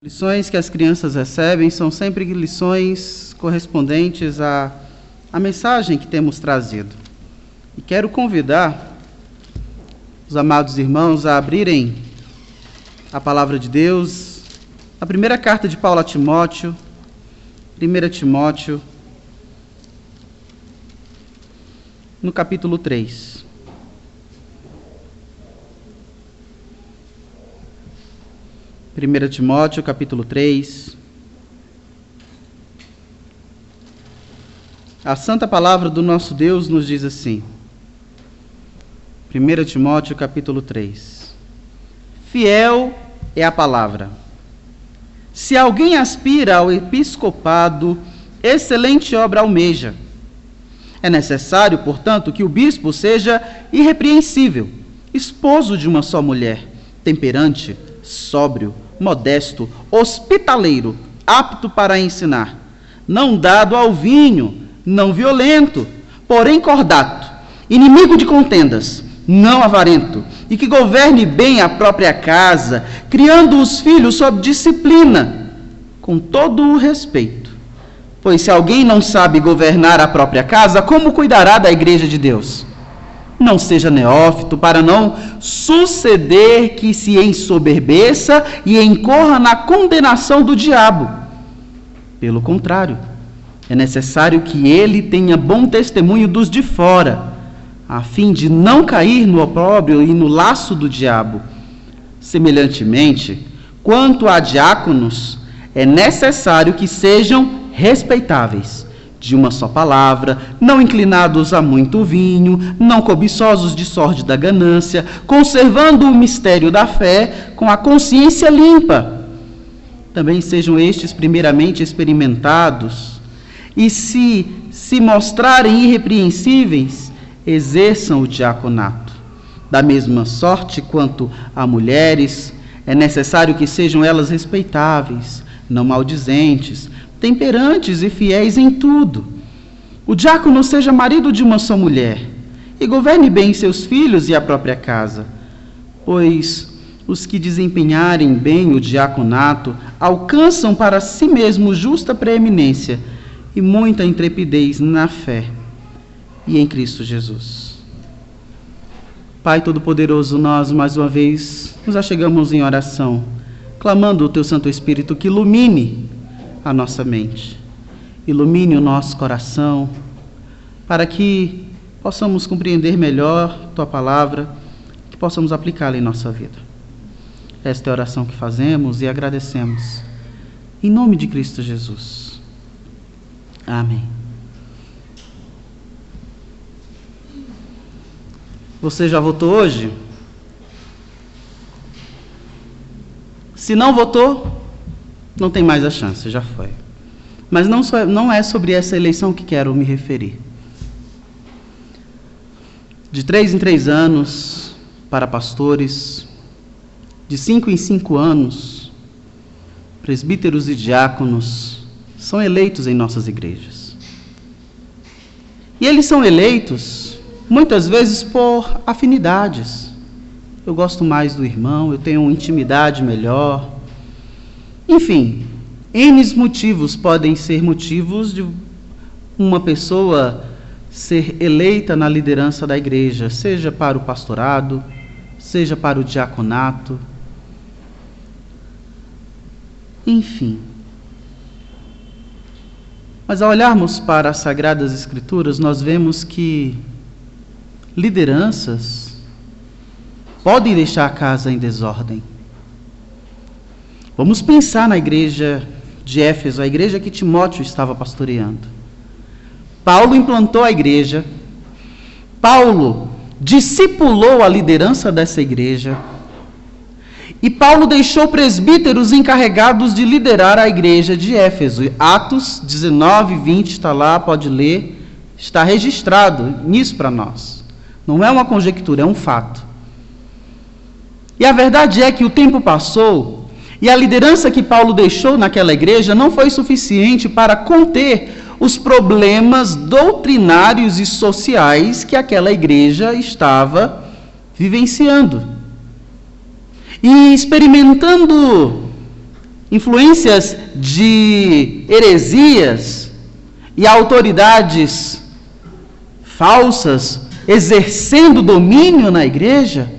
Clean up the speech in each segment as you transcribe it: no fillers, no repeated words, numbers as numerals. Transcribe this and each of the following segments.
Lições que as crianças recebem são sempre lições correspondentes à mensagem que temos trazido. E quero convidar os amados irmãos a abrirem a palavra de Deus, a primeira carta de Paulo a Timóteo, 1 Timóteo, no capítulo 3. 1 Timóteo, capítulo 3. A santa palavra do nosso Deus nos diz assim. 1 Timóteo, capítulo 3. Fiel é a palavra. Se alguém aspira ao episcopado, excelente obra almeja. É necessário, portanto, que o bispo seja irrepreensível, esposo de uma só mulher, temperante, sóbrio, modesto, hospitaleiro, apto para ensinar, não dado ao vinho, não violento, porém cordato, inimigo de contendas, não avarento, e que governe bem a própria casa, criando os filhos sob disciplina, com todo o respeito. Pois se alguém não sabe governar a própria casa, como cuidará da igreja de Deus? Não seja neófito, para não suceder que se ensoberbeça e incorra na condenação do diabo. Pelo contrário, é necessário que ele tenha bom testemunho dos de fora, a fim de não cair no opróbrio e no laço do diabo. Semelhantemente, quanto a diáconos, é necessário que sejam respeitáveis, de uma só palavra, não inclinados a muito vinho, não cobiçosos de sórdida ganância, conservando o mistério da fé com a consciência limpa. Também sejam estes primeiramente experimentados, e se mostrarem irrepreensíveis, exerçam o diaconato. Da mesma sorte quanto a mulheres, é necessário que sejam elas respeitáveis, não maldizentes, temperantes e fiéis em tudo. O diácono seja marido de uma só mulher, e governe bem seus filhos e a própria casa, pois os que desempenharem bem o diaconato alcançam para si mesmos justa preeminência e muita intrepidez na fé e em Cristo Jesus. Pai Todo-Poderoso, nós mais uma vez nos achegamos em oração, clamando o Teu Santo Espírito que ilumine a nossa mente, ilumine o nosso coração, para que possamos compreender melhor Tua palavra, que possamos aplicá-la em nossa vida. Esta é a oração que fazemos e agradecemos, em nome de Cristo Jesus. Amém. Você já votou hoje? Se não votou, não tem mais a chance, já foi. Mas não é sobre essa eleição que quero me referir. De 3 em 3 anos, para pastores, de 5 em 5 anos, presbíteros e diáconos são eleitos em nossas igrejas. E eles são eleitos, muitas vezes, por afinidades. Eu gosto mais do irmão, eu tenho uma intimidade melhor. Enfim, N motivos podem ser motivos de uma pessoa ser eleita na liderança da igreja, seja para o pastorado, seja para o diaconato. Enfim. Mas ao olharmos para as Sagradas Escrituras, nós vemos que lideranças podem deixar a casa em desordem. Vamos pensar na igreja de Éfeso, a igreja que Timóteo estava pastoreando. Paulo implantou a igreja, Paulo discipulou a liderança dessa igreja, e Paulo deixou presbíteros encarregados de liderar a igreja de Éfeso. Atos 19, 20 está lá, pode ler, está registrado nisso para nós. Não é uma conjectura, é um fato. E a verdade é que o tempo passou, e a liderança que Paulo deixou naquela igreja não foi suficiente para conter os problemas doutrinários e sociais que aquela igreja estava vivenciando. E experimentando influências de heresias e autoridades falsas exercendo domínio na igreja,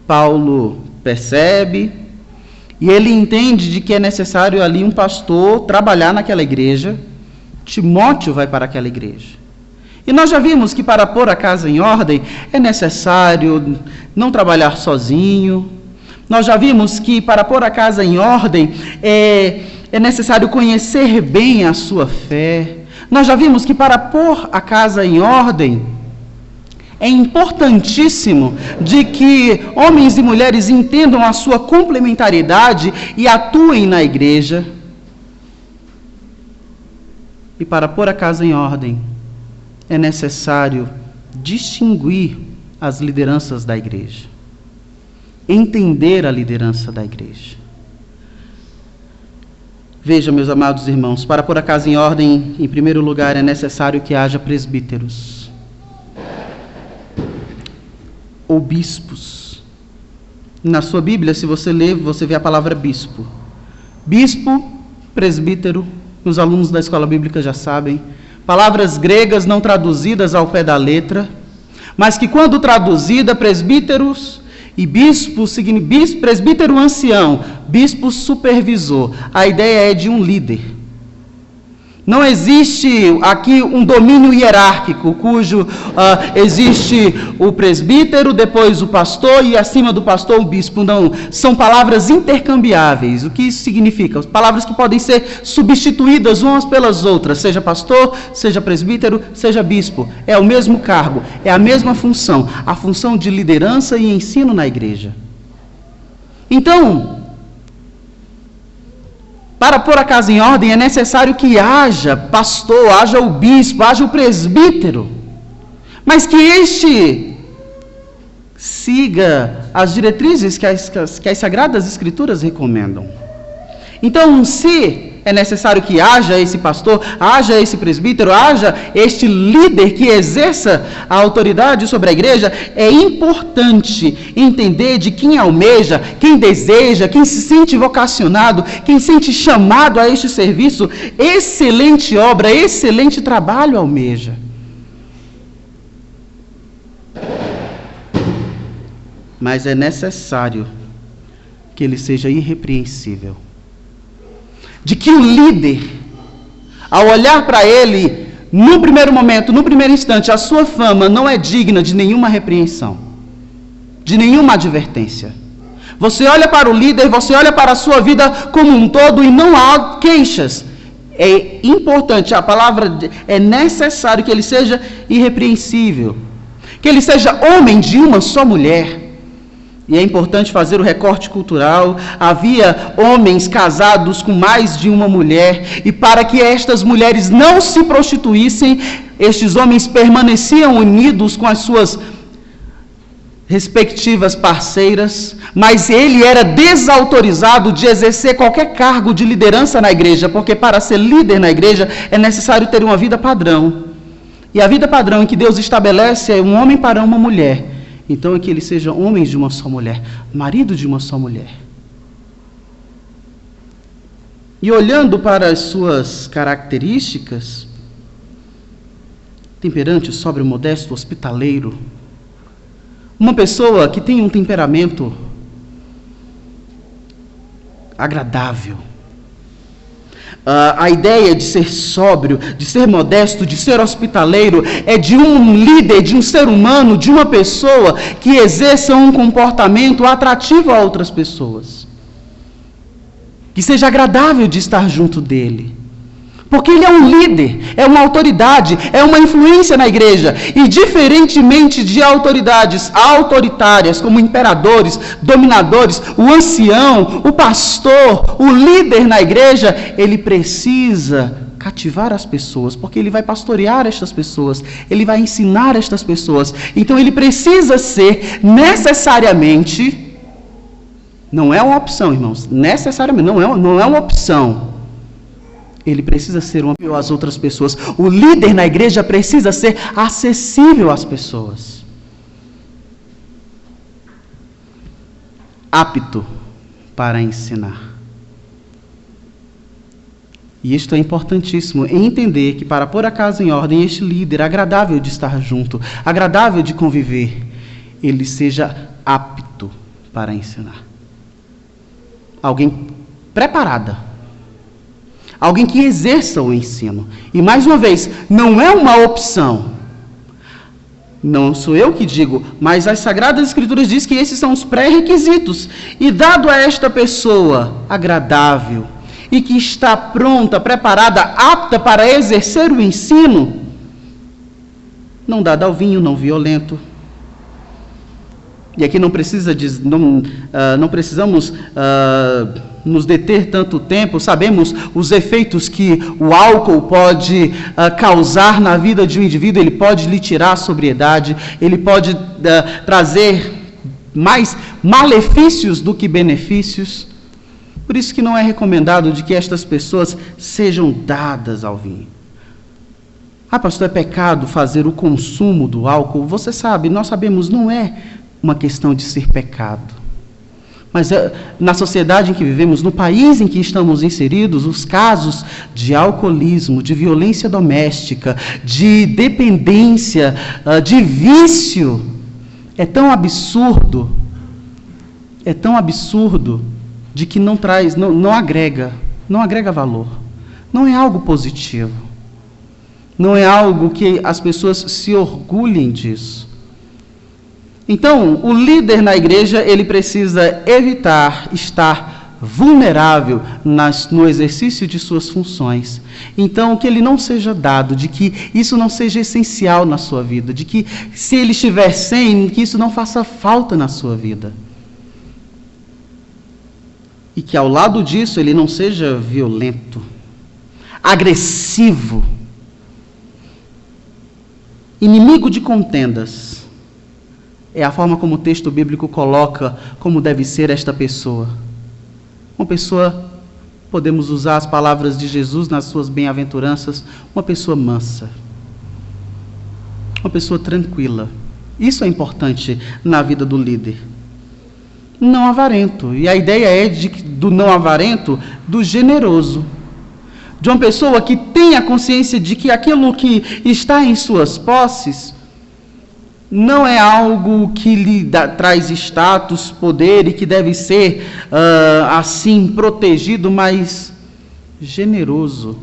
Paulo percebe e ele entende de que é necessário ali um pastor trabalhar naquela igreja. Timóteo vai para aquela igreja. E nós já vimos que para pôr a casa em ordem é necessário não trabalhar sozinho. Nós já vimos que para pôr a casa em ordem é necessário conhecer bem a sua fé. Nós já vimos que para pôr a casa em ordem é importantíssimo de que homens e mulheres entendam a sua complementariedade e atuem na igreja. E para pôr a casa em ordem é necessário distinguir as lideranças da igreja, entender a liderança da igreja. Veja, meus amados irmãos, para pôr a casa em ordem, em primeiro lugar, é necessário que haja presbíteros ou bispos. Na sua Bíblia, se você ler, você vê a palavra bispo. Bispo, presbítero, os alunos da escola bíblica já sabem, palavras gregas não traduzidas ao pé da letra, mas que quando traduzida, presbíteros e bispo, presbítero ancião, bispo supervisor. A ideia é de um líder. Não existe aqui um domínio hierárquico, cujo existe o presbítero, depois o pastor e acima do pastor o bispo. Não, são palavras intercambiáveis. O que isso significa? Palavras que podem ser substituídas umas pelas outras, seja pastor, seja presbítero, seja bispo. É o mesmo cargo, é a mesma função, a função de liderança e ensino na igreja. Então, para pôr a casa em ordem é necessário que haja pastor, haja o bispo, haja o presbítero, mas que este siga as diretrizes que as Sagradas Escrituras recomendam. Então, se é necessário que haja esse pastor, haja esse presbítero, haja este líder que exerça a autoridade sobre a igreja, é importante entender de quem almeja, quem deseja, quem se sente vocacionado, quem sente chamado a este serviço, excelente obra, excelente trabalho almeja. Mas é necessário que ele seja irrepreensível. De que o líder, ao olhar para ele, no primeiro momento, no primeiro instante, a sua fama não é digna de nenhuma repreensão, de nenhuma advertência. Você olha para o líder, você olha para a sua vida como um todo e não há queixas. É importante, a palavra é necessário que ele seja irrepreensível, que ele seja homem de uma só mulher. E é importante fazer o recorte cultural. Havia homens casados com mais de uma mulher, e para que estas mulheres não se prostituíssem, estes homens permaneciam unidos com as suas respectivas parceiras, mas ele era desautorizado de exercer qualquer cargo de liderança na igreja, porque para ser líder na igreja é necessário ter uma vida padrão. E a vida padrão em que Deus estabelece é um homem para uma mulher. Então é que eles sejam homens de uma só mulher, marido de uma só mulher. E olhando para as suas características, temperante, sóbrio, modesto, hospitaleiro, uma pessoa que tem um temperamento agradável. A ideia de ser sóbrio, de ser modesto, de ser hospitaleiro, é de um líder, de um ser humano, de uma pessoa que exerça um comportamento atrativo a outras pessoas. Que seja agradável de estar junto dele. Porque ele é um líder, é uma autoridade, é uma influência na igreja. E diferentemente de autoridades autoritárias, como imperadores, dominadores, o ancião, o pastor, o líder na igreja, ele precisa cativar as pessoas, porque ele vai pastorear estas pessoas, ele vai ensinar estas pessoas. Então ele precisa ser necessariamente, não é uma opção, irmãos, necessariamente, não é uma opção. Ele precisa ser um apoio às outras pessoas. O líder na igreja precisa ser acessível às pessoas. Apto para ensinar. E isto é importantíssimo, em entender que para pôr a casa em ordem, este líder agradável de estar junto, agradável de conviver, ele seja apto para ensinar. Alguém preparada. Alguém que exerça o ensino. E mais uma vez, não é uma opção. Não sou eu que digo, mas as Sagradas Escrituras dizem que esses são os pré-requisitos. E dado a esta pessoa agradável, e que está pronta, preparada, apta para exercer o ensino, não dada ao vinho, não violento. E aqui não precisamos nos deter tanto tempo. Sabemos os efeitos que o álcool pode causar na vida de um indivíduo. Ele pode lhe tirar a sobriedade, ele pode trazer mais malefícios do que benefícios. Por isso que não é recomendado de que estas pessoas sejam dadas ao vinho. Ah, pastor, é pecado fazer o consumo do álcool? Você sabe, nós sabemos, não é uma questão de ser pecado. Mas na sociedade em que vivemos, no país em que estamos inseridos, os casos de alcoolismo, de violência doméstica, de dependência, de vício, é tão absurdo, de que não agrega valor. Não é algo positivo. Não é algo que as pessoas se orgulhem disso. Então, o líder na igreja, ele precisa evitar estar vulnerável no exercício de suas funções. Então, que ele não seja dado, de que isso não seja essencial na sua vida, de que se ele estiver sem, que isso não faça falta na sua vida. E que ao lado disso ele não seja violento, agressivo, inimigo de contendas. É a forma como o texto bíblico coloca como deve ser esta pessoa. Uma pessoa, podemos usar as palavras de Jesus nas suas bem-aventuranças, uma pessoa mansa, uma pessoa tranquila. Isso é importante na vida do líder. Não avarento. E a ideia é do não avarento, do generoso. De uma pessoa que tem a consciência de que aquilo que está em suas posses não é algo que lhe traz status, poder e que deve ser assim protegido, mas generoso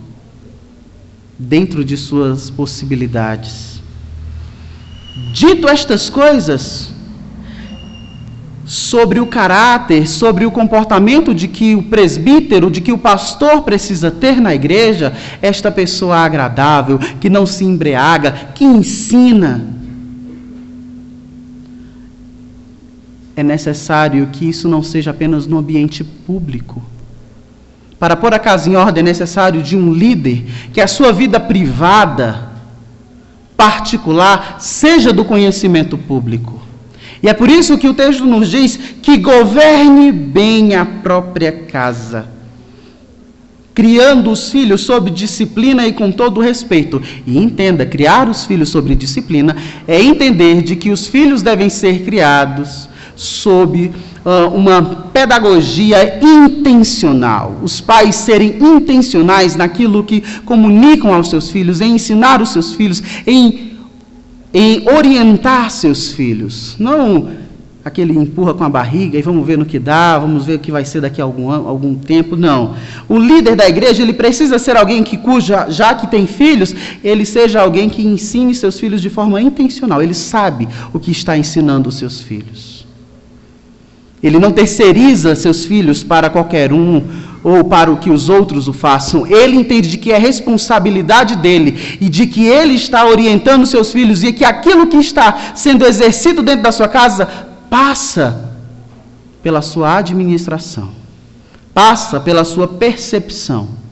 dentro de suas possibilidades. Dito estas coisas sobre o caráter, sobre o comportamento de que o presbítero, de que o pastor precisa ter na igreja, esta pessoa agradável, que não se embriaga, que ensina. É necessário que isso não seja apenas no ambiente público. Para pôr a casa em ordem é necessário de um líder que a sua vida privada, particular, seja do conhecimento público. E é por isso que o texto nos diz que governe bem a própria casa, criando os filhos sob disciplina e com todo respeito. E entenda, criar os filhos sob disciplina é entender de que os filhos devem ser criados sob uma pedagogia intencional. Os pais serem intencionais naquilo que comunicam aos seus filhos, em ensinar os seus filhos, em orientar seus filhos. Não aquele empurra com a barriga e vamos ver no que dá, vamos ver o que vai ser daqui a algum tempo. Não. O líder da igreja, ele precisa ser alguém já que tem filhos, ele seja alguém que ensine seus filhos de forma intencional. Ele sabe o que está ensinando os seus filhos. Ele não terceiriza seus filhos para qualquer um ou para o que os outros o façam. Ele entende de que é responsabilidade dele e de que ele está orientando seus filhos e que aquilo que está sendo exercido dentro da sua casa passa pela sua administração, passa pela sua percepção.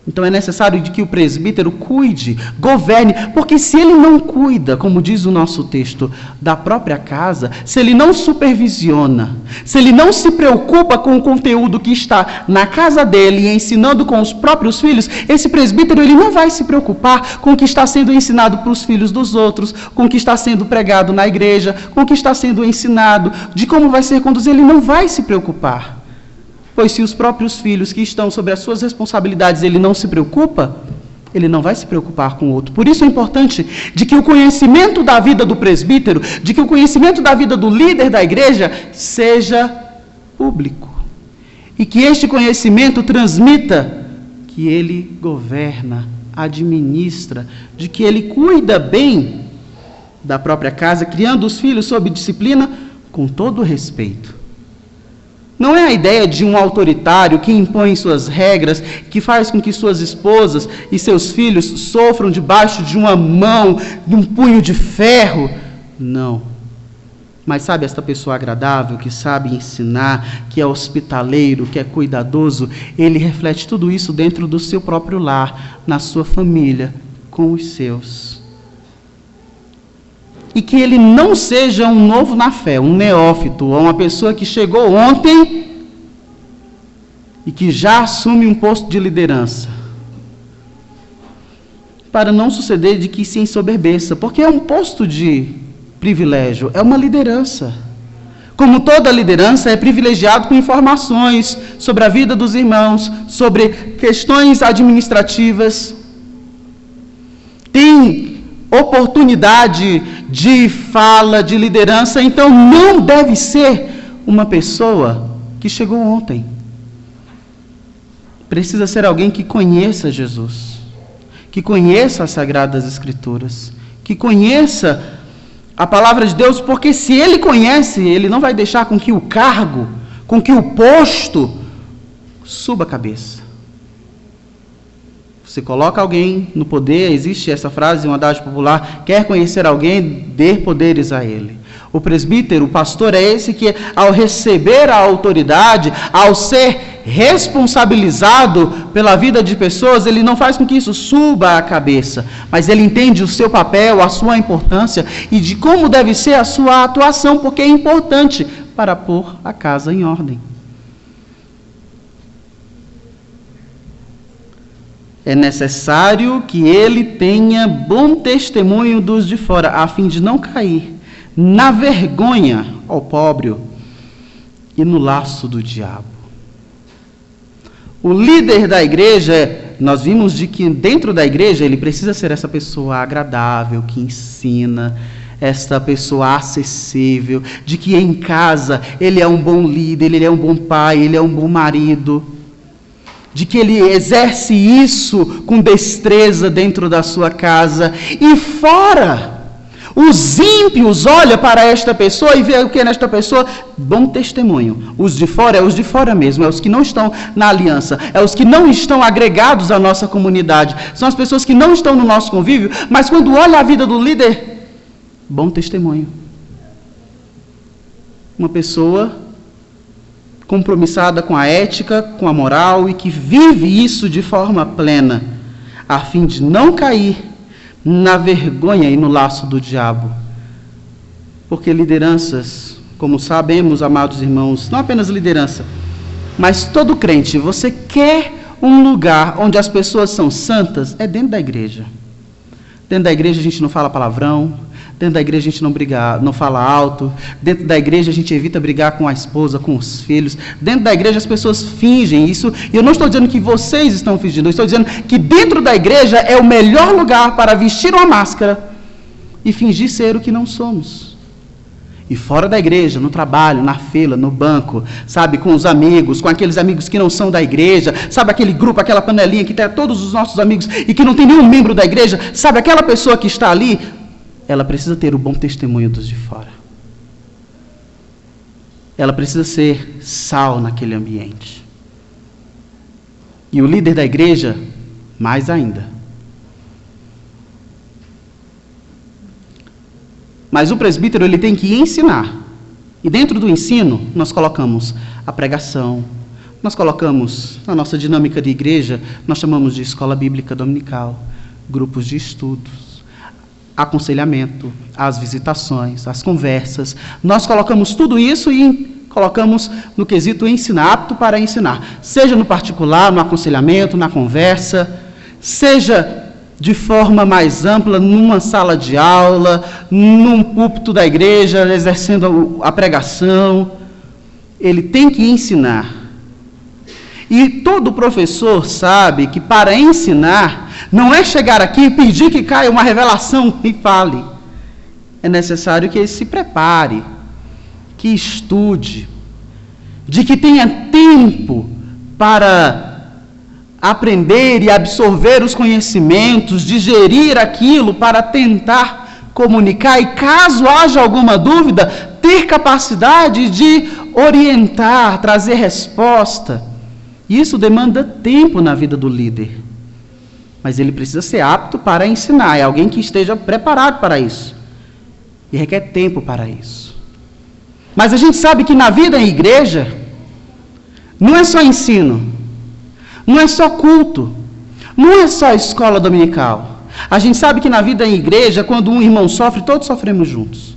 Então é necessário de que o presbítero cuide, governe, porque se ele não cuida, como diz o nosso texto, da própria casa, se ele não supervisiona, se ele não se preocupa com o conteúdo que está na casa dele e ensinando com os próprios filhos, esse presbítero ele não vai se preocupar com o que está sendo ensinado para os filhos dos outros, com o que está sendo pregado na igreja, com o que está sendo ensinado, de como vai ser conduzido, ele não vai se preocupar. Pois se os próprios filhos que estão sobre as suas responsabilidades, ele não se preocupa, ele não vai se preocupar com o outro. Por isso é importante de que o conhecimento da vida do presbítero, de que o conhecimento da vida do líder da igreja seja público. E que este conhecimento transmita que ele governa, administra, de que ele cuida bem da própria casa, criando os filhos sob disciplina com todo respeito. Não é a ideia de um autoritário que impõe suas regras, que faz com que suas esposas e seus filhos sofram debaixo de uma mão, de um punho de ferro. Não. Mas sabe esta pessoa agradável, que sabe ensinar, que é hospitaleiro, que é cuidadoso, ele reflete tudo isso dentro do seu próprio lar, na sua família, com os seus. E que ele não seja um novo na fé, um neófito, ou uma pessoa que chegou ontem e que já assume um posto de liderança. Para não suceder de que se ensoberbeça, porque é um posto de privilégio, é uma liderança. Como toda liderança, é privilegiado com informações sobre a vida dos irmãos, sobre questões administrativas. Tem oportunidade de fala, de liderança, então não deve ser uma pessoa que chegou ontem. Precisa ser alguém que conheça Jesus, que conheça as Sagradas Escrituras, que conheça a palavra de Deus, porque se ele conhece, ele não vai deixar com que o cargo, com que o posto suba a cabeça. Você coloca alguém no poder, existe essa frase, uma adagio popular, quer conhecer alguém, dê poderes a ele. O presbítero, o pastor é esse que, ao receber a autoridade, ao ser responsabilizado pela vida de pessoas, ele não faz com que isso suba a cabeça, mas ele entende o seu papel, a sua importância e de como deve ser a sua atuação, porque é importante para pôr a casa em ordem. É necessário que ele tenha bom testemunho dos de fora, a fim de não cair na vergonha, opróbrio e no laço do diabo. O líder da igreja, nós vimos de que dentro da igreja ele precisa ser essa pessoa agradável, que ensina, esta pessoa acessível, de que em casa ele é um bom líder, ele é um bom pai, ele é um bom marido, de que ele exerce isso com destreza dentro da sua casa. E fora, os ímpios olham para esta pessoa e vê o que é nesta pessoa? Bom testemunho. Os de fora é os de fora mesmo, é os que não estão na aliança, é os que não estão agregados à nossa comunidade, são as pessoas que não estão no nosso convívio, mas quando olha a vida do líder, bom testemunho. Uma pessoa compromissada com a ética, com a moral e que vive isso de forma plena, a fim de não cair na vergonha e no laço do diabo. Porque lideranças, como sabemos, amados irmãos, não apenas liderança, mas todo crente, você quer um lugar onde as pessoas são santas, é dentro da igreja. Dentro da igreja a gente não fala palavrão, dentro da igreja a gente não fala alto, dentro da igreja a gente evita brigar com a esposa, com os filhos, dentro da igreja as pessoas fingem isso, e eu não estou dizendo que vocês estão fingindo, eu estou dizendo que dentro da igreja é o melhor lugar para vestir uma máscara e fingir ser o que não somos. E fora da igreja, no trabalho, na fila, no banco, sabe, com os amigos, com aqueles amigos que não são da igreja, sabe, aquele grupo, aquela panelinha que tem todos os nossos amigos e que não tem nenhum membro da igreja, sabe, aquela pessoa que está ali, ela precisa ter o bom testemunho dos de fora. Ela precisa ser sal naquele ambiente. E o líder da igreja, mais ainda. Mas o presbítero, ele tem que ensinar. E dentro do ensino, nós colocamos a pregação, nós colocamos, na nossa dinâmica de igreja, nós chamamos de escola bíblica dominical, grupos de estudos, aconselhamento, as visitações, as conversas. Nós colocamos tudo isso e colocamos no quesito ensinar, apto para ensinar. Seja no particular, no aconselhamento, na conversa, seja de forma mais ampla, numa sala de aula, num púlpito da igreja, exercendo a pregação. Ele tem que ensinar. E todo professor sabe que para ensinar, não é chegar aqui e pedir que caia uma revelação e fale. É necessário que ele se prepare, que estude, de que tenha tempo para aprender e absorver os conhecimentos, digerir aquilo para tentar comunicar e, caso haja alguma dúvida, ter capacidade de orientar, trazer resposta. Isso demanda tempo na vida do líder. Mas ele precisa ser apto para ensinar, é alguém que esteja preparado para isso. E requer tempo para isso. Mas a gente sabe que na vida em igreja, não é só ensino, não é só culto, não é só escola dominical. A gente sabe que na vida em igreja, quando um irmão sofre, todos sofremos juntos.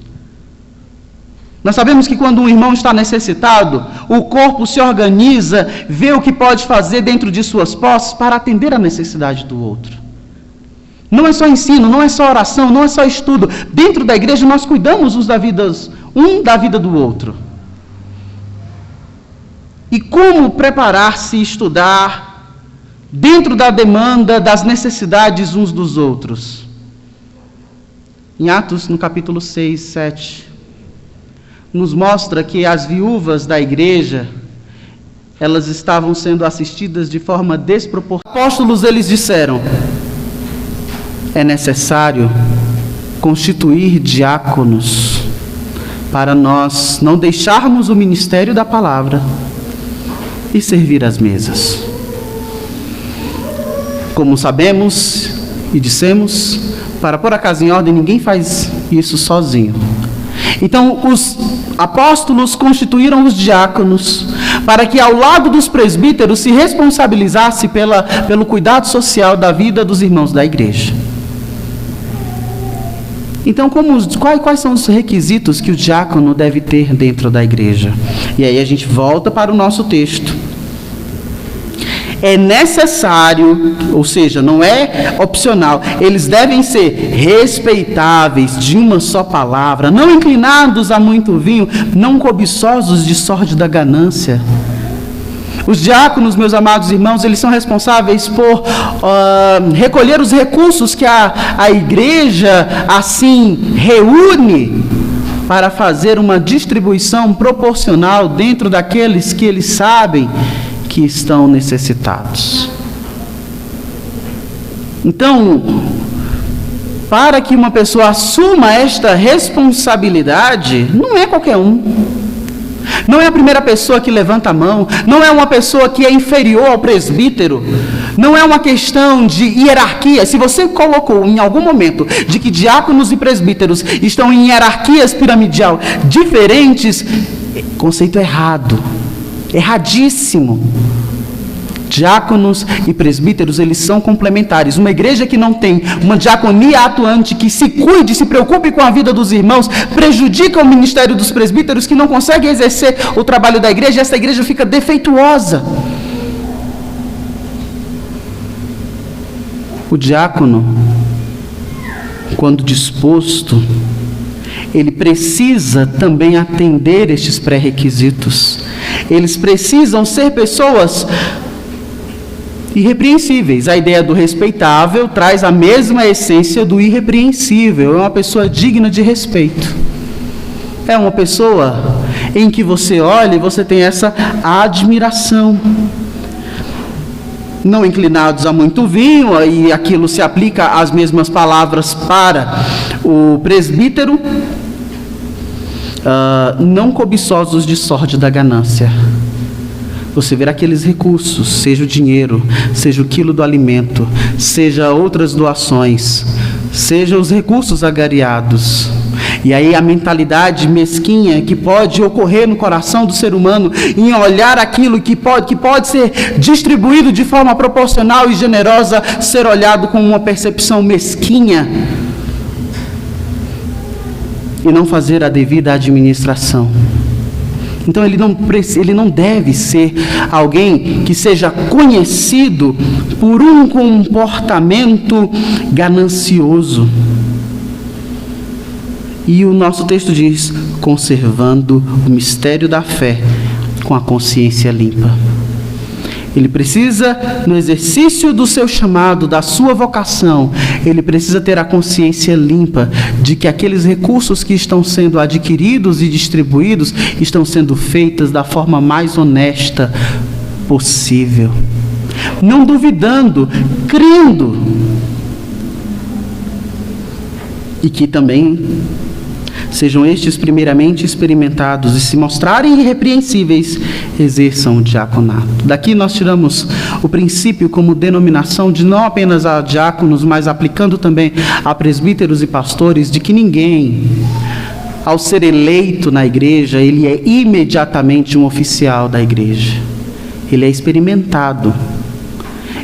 Nós sabemos que quando um irmão está necessitado, o corpo se organiza, vê o que pode fazer dentro de suas posses para atender a necessidade do outro. Não é só ensino, não é só oração, não é só estudo. Dentro da igreja nós cuidamos um da vida do outro. E como preparar-se e estudar dentro da demanda, das necessidades uns dos outros? Em Atos, no capítulo 6, 7, nos mostra que as viúvas da igreja, elas estavam sendo assistidas de forma desproporcional. Os apóstolos, eles disseram: é necessário constituir diáconos para nós não deixarmos o ministério da palavra e servir às mesas. Como sabemos e dissemos, para pôr a casa em ordem, ninguém faz isso sozinho. Então, os apóstolos constituíram os diáconos para que, ao lado dos presbíteros, se responsabilizasse pelo cuidado social da vida dos irmãos da igreja. Então, quais são os requisitos que o diácono deve ter dentro da igreja? E aí a gente volta para o nosso texto. É necessário, ou seja, não é opcional, eles devem ser respeitáveis, de uma só palavra, não inclinados a muito vinho, não cobiçosos de sórdida ganância. Os diáconos, meus amados irmãos, eles são responsáveis por recolher os recursos que a igreja assim reúne para fazer uma distribuição proporcional dentro daqueles que eles sabem que estão necessitados. Então, para que uma pessoa assuma esta responsabilidade, não é qualquer um. Não é a primeira pessoa que levanta a mão, não é uma pessoa que é inferior ao presbítero, não é uma questão de hierarquia. Se você colocou em algum momento de que diáconos e presbíteros estão em hierarquias piramidal diferentes, conceito errado, erradíssimo. Diáconos e presbíteros, eles são complementares. Uma igreja que não tem uma diaconia atuante, que se cuide, se preocupe com a vida dos irmãos, prejudica o ministério dos presbíteros, que não consegue exercer o trabalho da igreja, e essa igreja fica defeituosa. O diácono, quando disposto, ele precisa também atender estes pré-requisitos. Eles precisam ser pessoas irrepreensíveis. A ideia do respeitável traz a mesma essência do irrepreensível. É uma pessoa digna de respeito. É uma pessoa em que você olha e você tem essa admiração. Não inclinados a muito vinho, e aquilo se aplica às mesmas palavras para o presbítero. Não cobiçosos de sórdida ganância. Você verá aqueles recursos, seja o dinheiro, seja o quilo do alimento, seja outras doações, seja os recursos agariados. E aí a mentalidade mesquinha que pode ocorrer no coração do ser humano em olhar aquilo que pode ser distribuído de forma proporcional e generosa, ser olhado com uma percepção mesquinha e não fazer a devida administração. Então ele não deve ser alguém que seja conhecido por um comportamento ganancioso. E o nosso texto diz: conservando o mistério da fé com a consciência limpa. Ele precisa, no exercício do seu chamado, da sua vocação, ele precisa ter a consciência limpa de que aqueles recursos que estão sendo adquiridos e distribuídos estão sendo feitos da forma mais honesta possível. Não duvidando, crendo. E que também sejam estes primeiramente experimentados e, se mostrarem irrepreensíveis, exerçam o diaconato. Daqui nós tiramos o princípio como denominação de não apenas a diáconos, mas aplicando também a presbíteros e pastores, de que ninguém, ao ser eleito na igreja, ele é imediatamente um oficial da igreja. Ele é experimentado.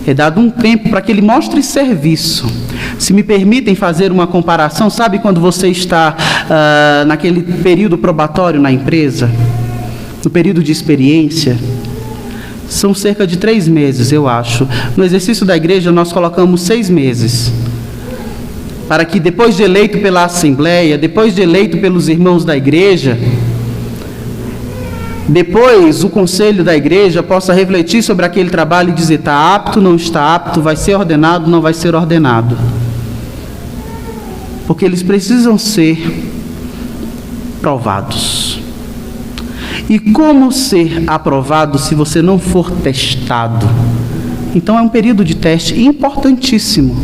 É dado um tempo para que ele mostre serviço. Se me permitem fazer uma comparação, sabe quando você está naquele período probatório na empresa? No período de experiência? São cerca de 3 meses, eu acho. No exercício da igreja nós colocamos 6 meses. Para que depois de eleito pela Assembleia, depois de eleito pelos irmãos da igreja, depois o conselho da igreja possa refletir sobre aquele trabalho e dizer: está apto, não está apto, vai ser ordenado, não vai ser ordenado. Porque eles precisam ser provados. E como ser aprovado se você não for testado? Então é um período de teste importantíssimo,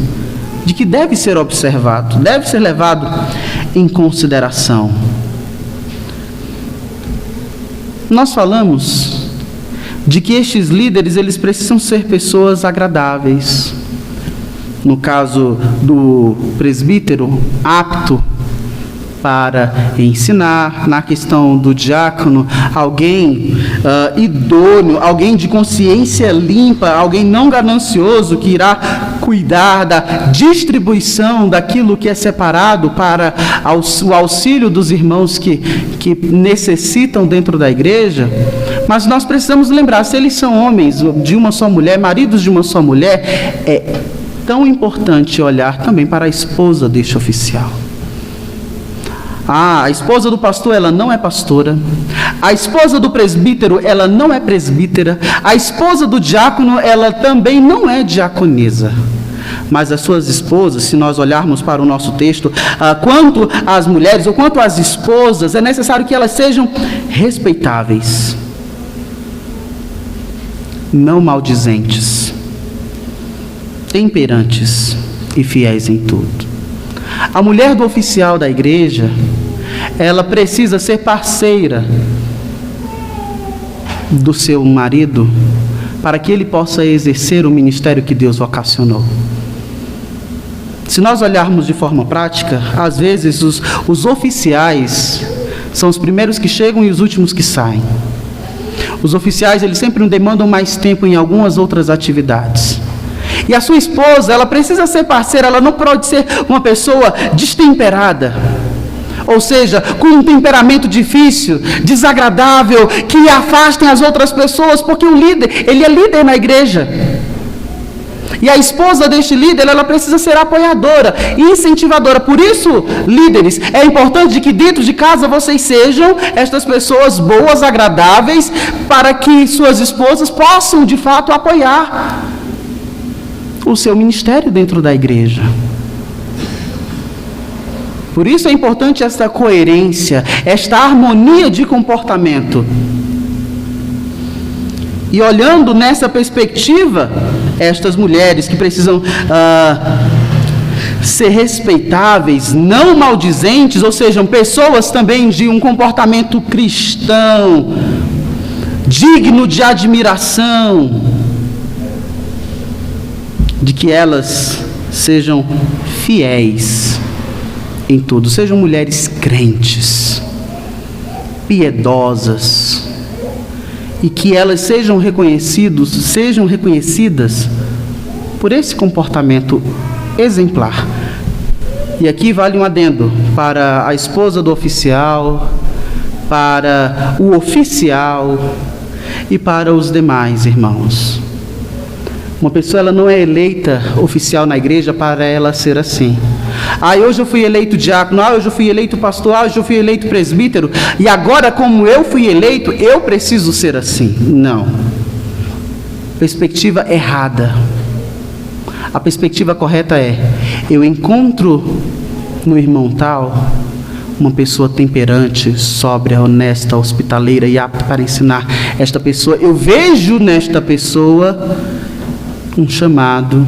de que deve ser observado, deve ser levado em consideração. Nós falamos de que estes líderes, eles precisam ser pessoas agradáveis. No caso do presbítero, apto para ensinar. Na questão do diácono, alguém idôneo, alguém de consciência limpa, alguém não ganancioso, que irá cuidar da distribuição daquilo que é separado para o auxílio dos irmãos que necessitam dentro da igreja. Mas nós precisamos lembrar, se eles são homens de uma só mulher, maridos de uma só mulher, é tão importante olhar também para a esposa deste oficial. A esposa do pastor, ela não é pastora. A esposa do presbítero, ela não é presbítera. A esposa do diácono, ela também não é diaconisa. Mas as suas esposas, se nós olharmos para o nosso texto, quanto às mulheres ou quanto às esposas, é necessário que elas sejam respeitáveis, não maldizentes, temperantes e fiéis em tudo. A mulher do oficial da igreja, ela precisa ser parceira do seu marido para que ele possa exercer o ministério que Deus vocacionou. Se nós olharmos de forma prática, às vezes os oficiais são os primeiros que chegam e os últimos que saem. Os oficiais, eles sempre demandam mais tempo em algumas outras atividades. E a sua esposa, ela precisa ser parceira, ela não pode ser uma pessoa destemperada. Ou seja, com um temperamento difícil, desagradável, que afastem as outras pessoas, porque o líder, ele é líder na igreja. E a esposa deste líder, ela precisa ser apoiadora e incentivadora. Por isso, líderes, é importante que dentro de casa vocês sejam estas pessoas boas, agradáveis, para que suas esposas possam, de fato, apoiar o seu ministério dentro da igreja. Por isso é importante esta coerência, esta harmonia de comportamento. E olhando nessa perspectiva, estas mulheres que precisam ser respeitáveis, não maldizentes, ou seja, pessoas também de um comportamento cristão, digno de admiração, de que elas sejam fiéis em tudo, sejam mulheres crentes, piedosas, e que elas sejam reconhecidas por esse comportamento exemplar. E aqui vale um adendo para a esposa do oficial, para o oficial e para os demais irmãos. Uma pessoa, ela não é eleita oficial na igreja para ela ser assim. Hoje eu fui eleito diácono, hoje eu fui eleito pastor, hoje eu fui eleito presbítero, e agora, como eu fui eleito, eu preciso ser assim. Não. Perspectiva errada. A perspectiva correta é: eu encontro no irmão tal uma pessoa temperante, sóbria, honesta, hospitaleira e apta para ensinar. Esta pessoa, eu vejo nesta pessoa um chamado.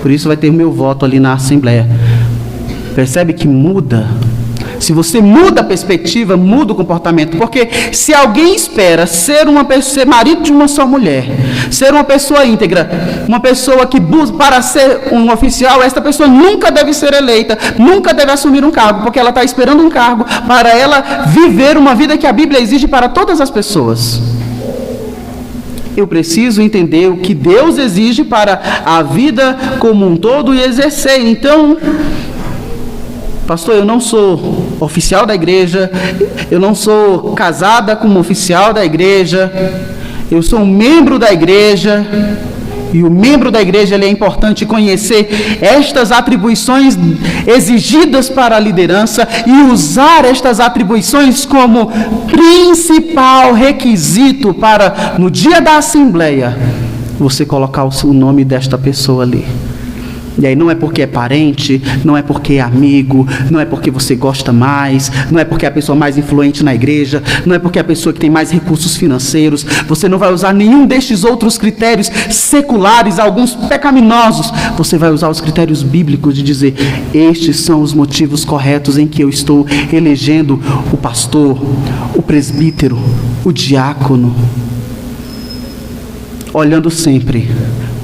Por isso vai ter o meu voto ali na Assembleia. Percebe que muda? Se você muda a perspectiva, muda o comportamento. Porque se alguém espera ser marido de uma só mulher, ser uma pessoa íntegra, uma pessoa que busca para ser um oficial, esta pessoa nunca deve ser eleita, nunca deve assumir um cargo, porque ela está esperando um cargo para ela viver uma vida que a Bíblia exige para todas as pessoas. Eu preciso entender o que Deus exige para a vida como um todo e exercer. Então, pastor, eu não sou oficial da igreja, eu não sou casada como oficial da igreja, eu sou um membro da igreja, e o membro da igreja, ele é importante conhecer estas atribuições exigidas para a liderança e usar estas atribuições como principal requisito para, no dia da assembleia, você colocar o nome desta pessoa ali. E aí não é porque é parente, não é porque é amigo, não é porque você gosta mais, não é porque é a pessoa mais influente na igreja, não é porque é a pessoa que tem mais recursos financeiros. Você não vai usar nenhum destes outros critérios seculares, alguns pecaminosos. Você vai usar os critérios bíblicos de dizer: estes são os motivos corretos em que eu estou elegendo o pastor, o presbítero, o diácono. Olhando sempre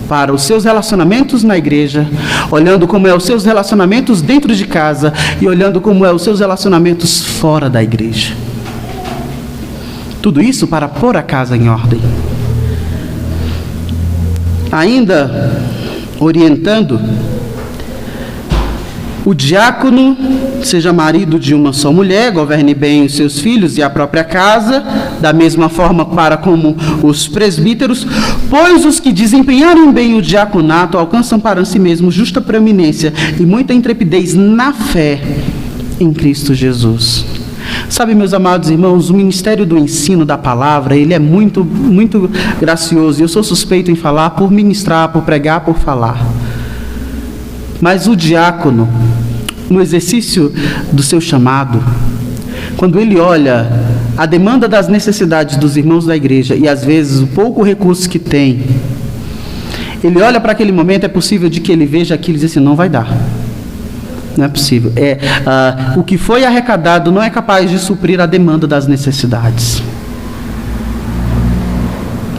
para os seus relacionamentos na igreja, olhando como é os seus relacionamentos dentro de casa e olhando como é os seus relacionamentos fora da igreja. Tudo isso para pôr a casa em ordem. Ainda orientando, o diácono seja marido de uma só mulher, governe bem os seus filhos e a própria casa, da mesma forma para como os presbíteros, pois os que desempenharem bem o diaconato alcançam para si mesmos justa preeminência e muita intrepidez na fé em Cristo Jesus. Sabe, meus amados irmãos, o ministério do ensino da palavra, ele é muito, muito gracioso. Eu sou suspeito em falar por ministrar, por pregar, por falar. Mas o diácono, no exercício do seu chamado, quando ele olha a demanda das necessidades dos irmãos da igreja e às vezes o pouco recurso que tem, ele olha para aquele momento, é possível de que ele veja aquilo e diz assim: não vai dar, não é possível. O que foi arrecadado não é capaz de suprir a demanda das necessidades.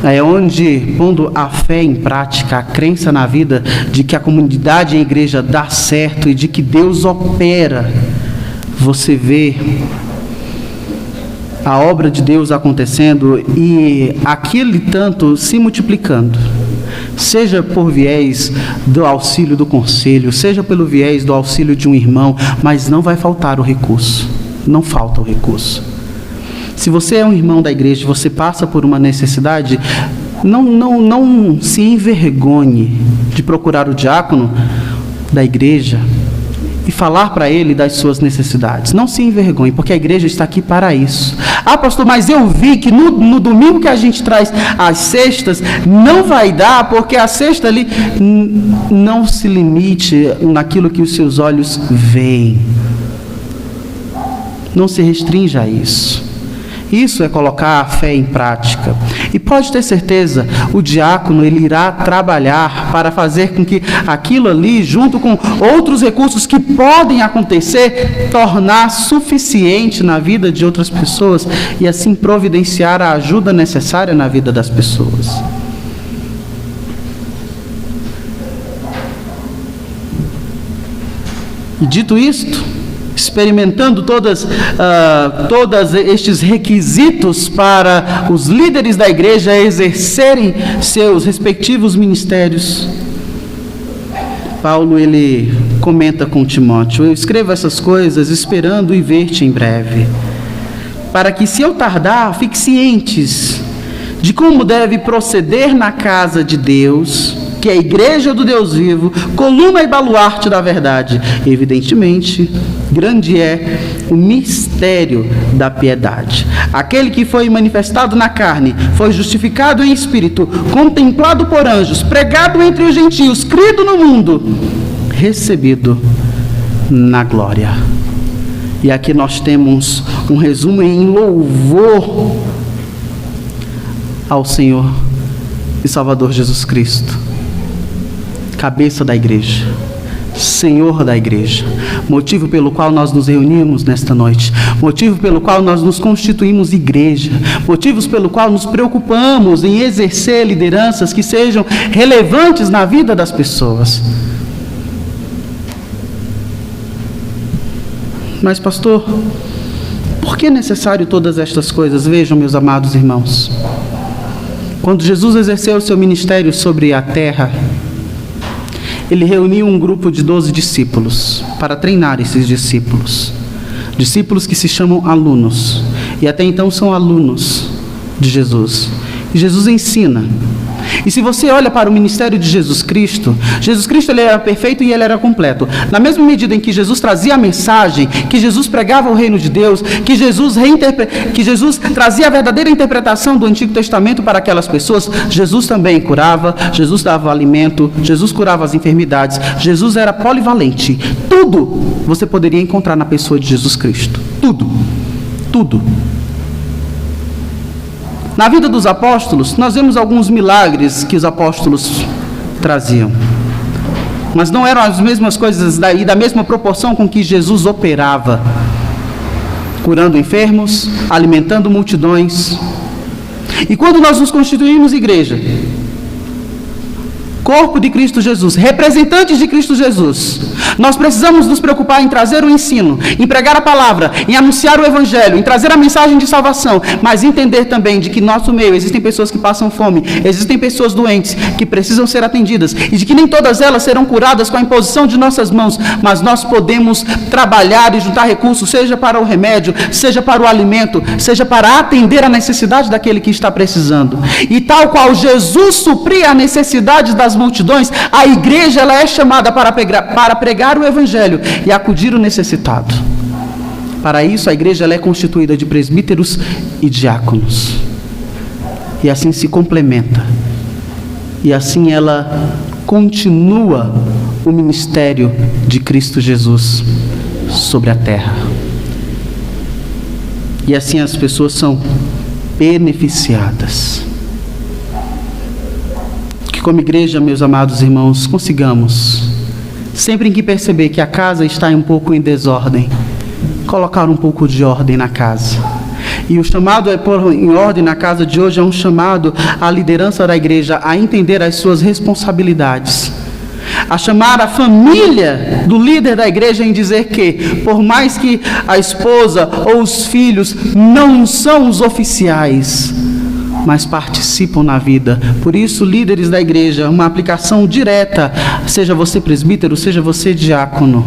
É onde, pondo a fé em prática, a crença na vida de que a comunidade e a igreja dá certo e de que Deus opera, você vê a obra de Deus acontecendo e aquele tanto se multiplicando, seja por viés do auxílio do conselho, seja pelo viés do auxílio de um irmão, mas não vai faltar o recurso, não falta o recurso. Se você é um irmão da igreja, você passa por uma necessidade, não se envergonhe de procurar o diácono da igreja e falar para ele das suas necessidades. Não se envergonhe, porque a igreja está aqui para isso. Ah, pastor, mas eu vi que no domingo que a gente traz as cestas, não vai dar, porque a cesta ali não se limite naquilo que os seus olhos veem. Não se restrinja a isso. Isso é colocar a fé em prática. E pode ter certeza, o diácono, ele irá trabalhar para fazer com que aquilo ali, junto com outros recursos que podem acontecer, tornar suficiente na vida de outras pessoas e assim providenciar a ajuda necessária na vida das pessoas. E dito isto, experimentando todos estes requisitos para os líderes da igreja exercerem seus respectivos ministérios, Paulo, ele comenta com Timóteo: eu escrevo essas coisas esperando e ver-te em breve, para que, se eu tardar, fique cientes de como deve proceder na casa de Deus, que é a igreja do Deus vivo, coluna e baluarte da verdade. Evidentemente, Grande é o mistério da piedade. Aquele que foi manifestado na carne, foi justificado em espírito, contemplado por anjos, pregado entre os gentios, crido no mundo, recebido na glória. E aqui nós temos um resumo em louvor ao Senhor e Salvador Jesus Cristo, cabeça da igreja, Senhor da igreja, motivo pelo qual nós nos reunimos nesta noite, motivo pelo qual nós nos constituímos igreja, motivos pelo qual nos preocupamos em exercer lideranças que sejam relevantes na vida das pessoas. Mas, pastor, por que é necessário todas estas coisas? Vejam, meus amados irmãos, quando Jesus exerceu o seu ministério sobre a terra, ele reuniu um grupo de 12 discípulos para treinar esses discípulos. Discípulos que se chamam alunos, e até então são alunos de Jesus. E Jesus ensina. E se você olha para o ministério de Jesus Cristo ele era perfeito e ele era completo. Na mesma medida em que Jesus trazia a mensagem, que Jesus pregava o reino de Deus, que Jesus trazia a verdadeira interpretação do Antigo Testamento para aquelas pessoas, Jesus também curava, Jesus dava alimento, Jesus curava as enfermidades, Jesus era polivalente. Tudo você poderia encontrar na pessoa de Jesus Cristo. Tudo. Tudo. Na vida dos apóstolos, nós vemos alguns milagres que os apóstolos traziam. Mas não eram as mesmas coisas e da mesma proporção com que Jesus operava. Curando enfermos, alimentando multidões. E quando nós nos constituímos igreja, corpo de Cristo Jesus, representantes de Cristo Jesus, nós precisamos nos preocupar em trazer o ensino, em pregar a palavra, em anunciar o evangelho, em trazer a mensagem de salvação, mas entender também de que no nosso meio existem pessoas que passam fome, existem pessoas doentes que precisam ser atendidas, e de que nem todas elas serão curadas com a imposição de nossas mãos, mas nós podemos trabalhar e juntar recursos, seja para o remédio, seja para o alimento, seja para atender a necessidade daquele que está precisando. E tal qual Jesus supria a necessidade das multidões, a igreja ela é chamada para pregar o evangelho e acudir o necessitado. Para isso a igreja ela é constituída de presbíteros e diáconos, e assim se complementa, e assim ela continua o ministério de Cristo Jesus sobre a terra, e assim as pessoas são beneficiadas. Como igreja, meus amados irmãos, consigamos, sempre em que perceber que a casa está um pouco em desordem, colocar um pouco de ordem na casa. E o chamado é pôr em ordem na casa de hoje é um chamado à liderança da igreja a entender as suas responsabilidades, a chamar a família do líder da igreja em dizer que, por mais que a esposa ou os filhos não são os oficiais, mas participam na vida. Por isso, líderes da igreja, uma aplicação direta, seja você presbítero, seja você diácono,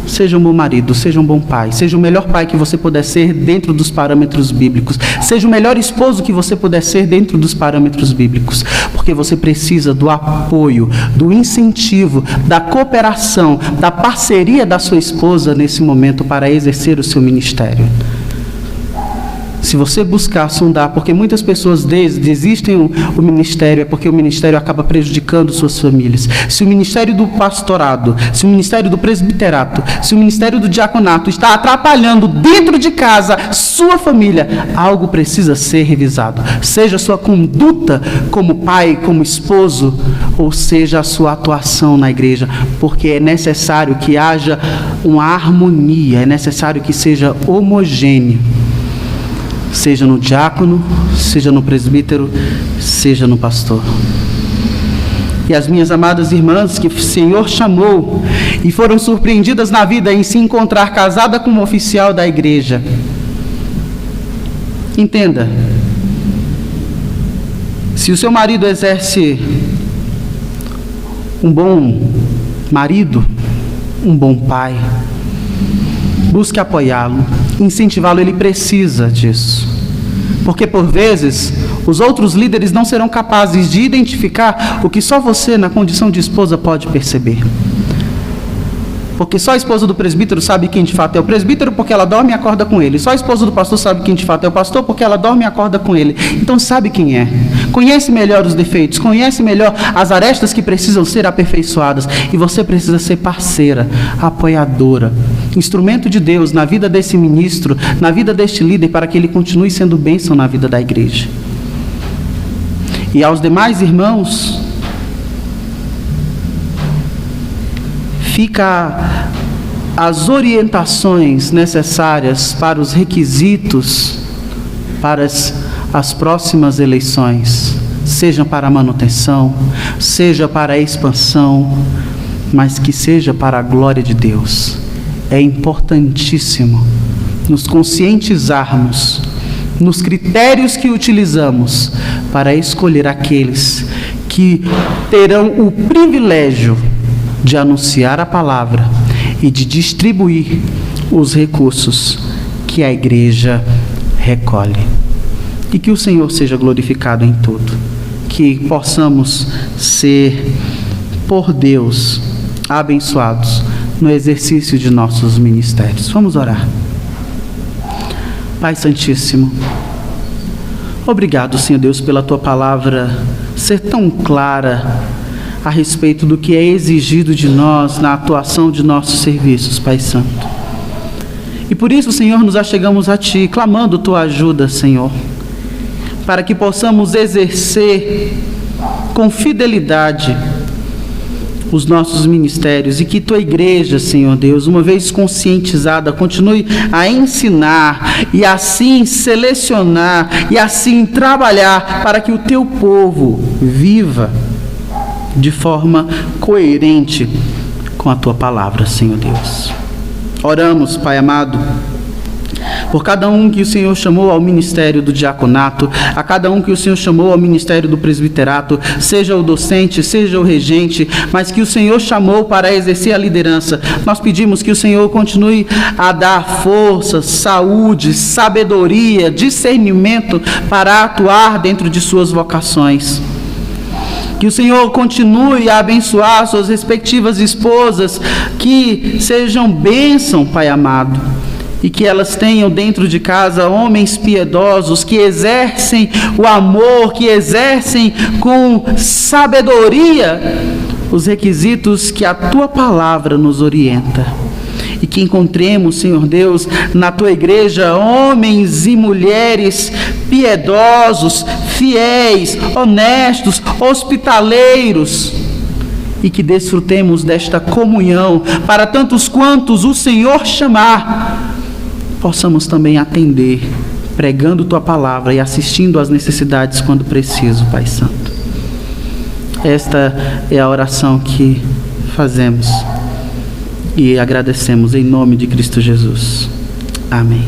seja um bom marido, seja um bom pai, seja o melhor pai que você puder ser dentro dos parâmetros bíblicos, seja o melhor esposo que você puder ser dentro dos parâmetros bíblicos, porque você precisa do apoio, do incentivo, da cooperação, da parceria da sua esposa nesse momento para exercer o seu ministério. Se você buscar sondar, porque muitas pessoas desistem o ministério, é porque o ministério acaba prejudicando suas famílias. Se o ministério do pastorado, se o ministério do presbiterato, se o ministério do diaconato está atrapalhando dentro de casa sua família, algo precisa ser revisado. Seja a sua conduta como pai, como esposo, ou seja a sua atuação na igreja, porque é necessário que haja uma harmonia, é necessário que seja homogêneo. Seja no diácono, seja no presbítero, seja no pastor. E as minhas amadas irmãs que o Senhor chamou e foram surpreendidas na vida em se encontrar casada com um oficial da igreja, entenda, se o seu marido exerce um bom marido, um bom pai, busque apoiá-lo, incentivá-lo, ele precisa disso. Porque por vezes os outros líderes não serão capazes de identificar o que só você, na condição de esposa, pode perceber. porque só a esposa do presbítero sabe quem de fato é o presbítero, porque ela dorme e acorda com ele. Só a esposa do pastor sabe quem de fato é o pastor, porque ela dorme e acorda com ele. Então sabe quem é. Conhece melhor os defeitos, conhece melhor as arestas que precisam ser aperfeiçoadas. E você precisa ser parceira, apoiadora, instrumento de Deus na vida desse ministro, na vida deste líder, para que ele continue sendo bênção na vida da igreja. E aos demais irmãos, fica as orientações necessárias para os requisitos para as próximas eleições, seja para a manutenção, seja para a expansão, mas que seja para a glória de Deus. É importantíssimo nos conscientizarmos nos critérios que utilizamos para escolher aqueles que terão o privilégio de anunciar a palavra e de distribuir os recursos que a igreja recolhe. E que o Senhor seja glorificado em tudo. Que possamos ser, por Deus, abençoados no exercício de nossos ministérios. Vamos orar. Pai Santíssimo, obrigado, Senhor Deus, pela Tua palavra ser tão clara a respeito do que é exigido de nós na atuação de nossos serviços, Pai Santo. E por isso, Senhor, nos achegamos a Ti, clamando Tua ajuda, Senhor, para que possamos exercer com fidelidade os nossos ministérios e que Tua igreja, Senhor Deus, uma vez conscientizada, continue a ensinar e assim selecionar e assim trabalhar para que o Teu povo viva de forma coerente com a Tua palavra, Senhor Deus. Oramos, Pai amado, por cada um que o Senhor chamou ao ministério do diaconato, a cada um que o Senhor chamou ao ministério do presbiterato, seja o docente, seja o regente, mas que o Senhor chamou para exercer a liderança. Nós pedimos que o Senhor continue a dar força, saúde, sabedoria, discernimento para atuar dentro de suas vocações. Que o Senhor continue a abençoar suas respectivas esposas, que sejam bênção, Pai amado, e que elas tenham dentro de casa homens piedosos, que exercem o amor, que exercem com sabedoria os requisitos que a Tua palavra nos orienta. E que encontremos, Senhor Deus, na Tua igreja, homens e mulheres piedosos, fiéis, honestos, hospitaleiros, e que desfrutemos desta comunhão, para tantos quantos o Senhor chamar, possamos também atender, pregando Tua palavra e assistindo às necessidades quando preciso, Pai Santo. Esta é a oração que fazemos e agradecemos em nome de Cristo Jesus. Amém.